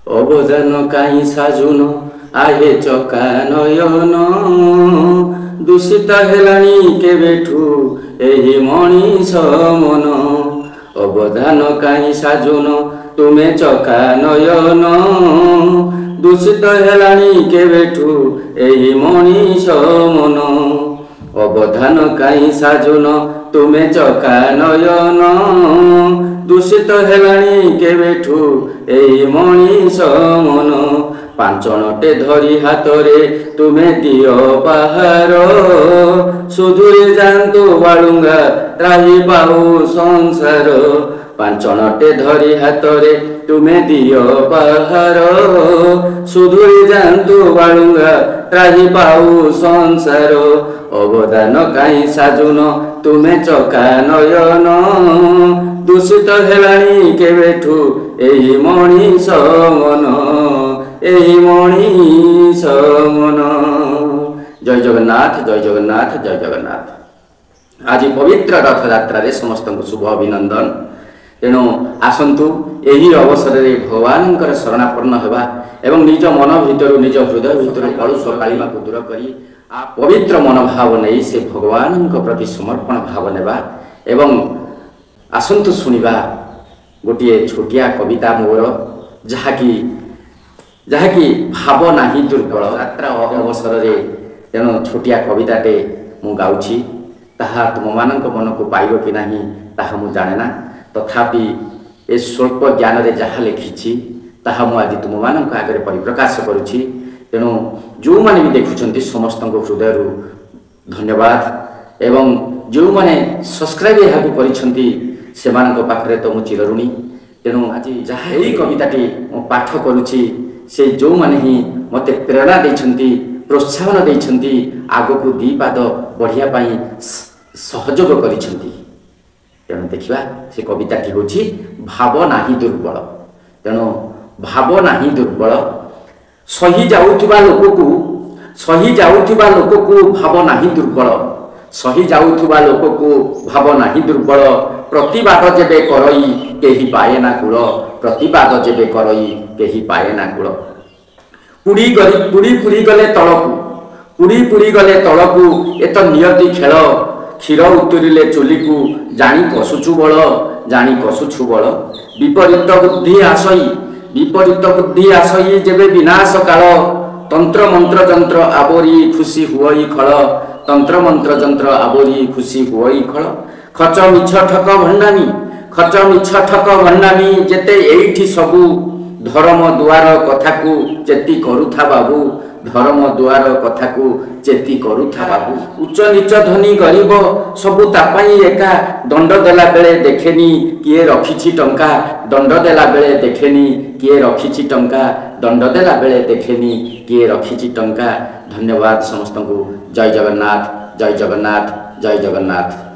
অবদান কাই সাজুন आहे চকা নয়ন দূষিত হেলানি কেবেঠু ଏହି মଣିষ মন অবদান কাই সাজুন তুমে চকা নয়ন দূষিত হেলানি কেবেঠু ଏହି মଣିষ মন অবদান কাই সাজুন তুমে চকা নয়ন দূষিত হেলানি কেবেঠু এই মଣିষ মন ପାଞ୍ଚଣଟେ ଧରି ହାତରେ ତୁମେ ଦିଅ ପାହାର ସୁଧୁରି ଯାଆନ୍ତୁ ବାଳୁଙ୍ଗା ତ୍ରାହି ପାଉ ସଂସାର ପାଞ୍ଚଣଟେ ଧରି ହାତରେ ତୁମେ ଦିଅ ପାହାର ସୁଧୁରି ଯାଆନ୍ତୁ ବାଳୁଙ୍ଗା ତ୍ରାହି ପାଉ ସଂସାର ଅବଦାନ କାହିଁ ସାଜୁନ ତୁମେ ଚକା ନୟନ ଦୂଷିତ ହେଲାଣି କେବେଠୁ ଏହି ମଣିଷ ମନ ଏହି ମଣିଷ ମନ। ଜୟ ଜଗନ୍ନାଥ ଜୟ ଜଗନ୍ନାଥ ଜୟ ଜଗନ୍ନାଥ। ଆଜି ପବିତ୍ର ରଥଯାତ୍ରାରେ ସମସ୍ତଙ୍କୁ ଶୁଭ ଅଭିନନ୍ଦନ। ତେଣୁ ଆସନ୍ତୁ ଏହି ଅବସରରେ ଭଗବାନଙ୍କର ଶରଣାପନ୍ନ ହେବା ଏବଂ ନିଜ ମନ ଭିତରୁ ନିଜ ହୃଦୟ ଭିତରୁ କଳୁଷ କାଳିମାକୁ ଦୂର କରି ପବିତ୍ର ମନୋଭାବ ନେଇ ସେ ଭଗବାନଙ୍କ ପ୍ରତି ସମର୍ପଣ ଭାବ ନେବା ଏବଂ ଆସନ୍ତୁ ଶୁଣିବା ଗୋଟିଏ ଛୋଟିଆ କବିତା ମୋର ଯାହାକି ଭାବ ନାହିଁ ଦୁର୍ବଳ ଯାତ୍ରା ଅବସରରେ। ତେଣୁ ଛୋଟିଆ କବିତାଟେ ମୁଁ ଗାଉଛି, ତାହା ତୁମମାନଙ୍କ ମନକୁ ପାଇବ କି ନାହିଁ ତାହା ମୁଁ ଜାଣେ ନା, ତଥାପି ଏ ସ୍ୱଳ୍ପ ଜ୍ଞାନରେ ଯାହା ଲେଖିଛି ତାହା ମୁଁ ଆଜି ତୁମମାନଙ୍କ ଆଗରେ ପରିପ୍ରକାଶ କରୁଛି। ତେଣୁ ଯେଉଁମାନେ ବି ଦେଖୁଛନ୍ତି ସମସ୍ତଙ୍କ ହୃଦୟରୁ ଧନ୍ୟବାଦ ଏବଂ ଯେଉଁମାନେ ସବସ୍କ୍ରାଇବ୍ ଏହାକୁ କରିଛନ୍ତି ସେମାନଙ୍କ ପାଖରେ ତ ମୁଁ ଚିରଋଣୀ। ତେଣୁ ଆଜି ଯାହା ଏହି କବିତାଟି ମୁଁ ପାଠ କରୁଛି ସେ ଯେଉଁମାନେ ହିଁ ମୋତେ ପ୍ରେରଣା ଦେଇଛନ୍ତି, ପ୍ରୋତ୍ସାହନ ଦେଇଛନ୍ତି, ଆଗକୁ ଦୁଇ ପାଦ ବଢ଼ିବା ପାଇଁ ସହଯୋଗ କରିଛନ୍ତି। ତେଣୁ ଦେଖିବା ସେ କବିତାଟି ହେଉଛି ଭାବ ନାହିଁ ଦୁର୍ବଳ। ତେଣୁ ଭାବ ନାହିଁ ଦୁର୍ବଳ। ସହି ଯାଉଥିବା ଲୋକକୁ ଭାବ ନାହିଁ ଦୁର୍ବଳ। ସହି ଯାଉଥିବା ଲୋକକୁ ଭାବ ନାହିଁ ଦୁର୍ବଳ। ପ୍ରତିବାଦ ଯେବେ କରଇ କେହି ପାଏ ନା କୂଳ। ପ୍ରତିବାଦ ଯେବେ କରଇ କେହି ପାଏ ନା କୂଳ। ପୁଡ଼ି ଗଲେ ତଳକୁ ଏ ତ ନିୟତି ଖେଳ। କ୍ଷୀର ଉତୁରିଲେ ଚୁଲିକୁ ଜାଣି କଷୁଛୁ ବଳ। ବିପରୀତ ବୁଦ୍ଧି ଆସଇ ଯେବେ ବିନାଶ କାଳ। ତନ୍ତ୍ର ମନ୍ତ୍ର ଯନ୍ତ୍ର ଆବୋରି ଖୁସି ହୁଅଇ ଖଳ। ତନ୍ତ୍ର ମନ୍ତ୍ର ଯନ୍ତ୍ର ଆବୋରି ଖୁସି ହୁଅଇ ଖଳ। ଖଚ ମିଛ ଠକ ଭଣ୍ଡାମି ଯେତେ ଏଇଠି ସବୁ। ଧର୍ମ ଦୁଆର କଥାକୁ ଚେତି କରୁଥା ବାବୁ। ଧର୍ମ ଦୁଆର କଥାକୁ ଚେତି କରୁଥା ବାବୁ। ଉଚ୍ଚ ନିଚ ଧନୀ ଗରିବ ସବୁ ତା ପାଇଁ ଏକା। ଦଣ୍ଡ ଦେଲା ବେଳେ ଦେଖେନି କିଏ ରଖିଛି ଟଙ୍କା। ଦଣ୍ଡ ଦେଲା ବେଳେ ଦେଖେନି କିଏ ରଖିଛି ଟଙ୍କା। ଦଣ୍ଡ ଦେଲା ବେଳେ ଦେଖେନି କିଏ ରଖିଛି ଟଙ୍କା। ଧନ୍ୟବାଦ ସମସ୍ତଙ୍କୁ। ଜୟ ଜଗନ୍ନାଥ ଜୟ ଜଗନ୍ନାଥ ଜୟ ଜଗନ୍ନାଥ।